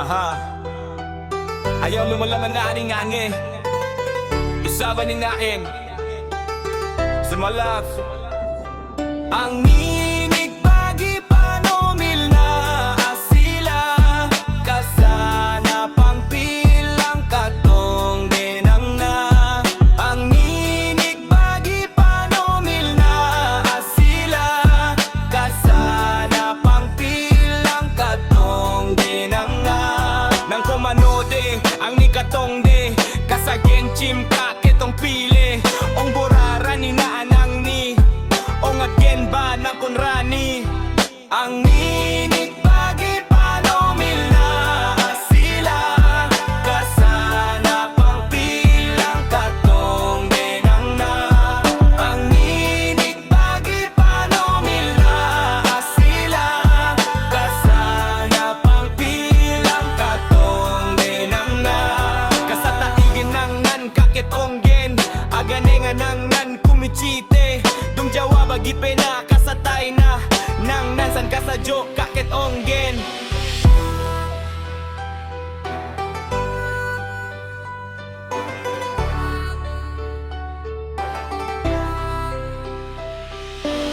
Aha. Ayaw lumalaman na aning-angi Isaban ni nain Sumalap Ang ninig pagi panomil na asila Kasana pang pilang katong denang na Ang ninig pagi panomil na asila Kasana pang pilang katong denang na Nang kumanode ang nikatong de Kasagen chim kaketong pili Ong burara ni naanang ni Ong again ba na kunrani Ang ninig pagi panomil na asila Kasana pang pilang katong denang na Ang ninig pagi panomil na asila Kasana pang pilang katong denang na Kasataigin ng nan kaketong gen Aganengan ng nan kumichite Dung jawab bagi pena kasatay na Nang nansan kasadyo kakit onggen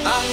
Ang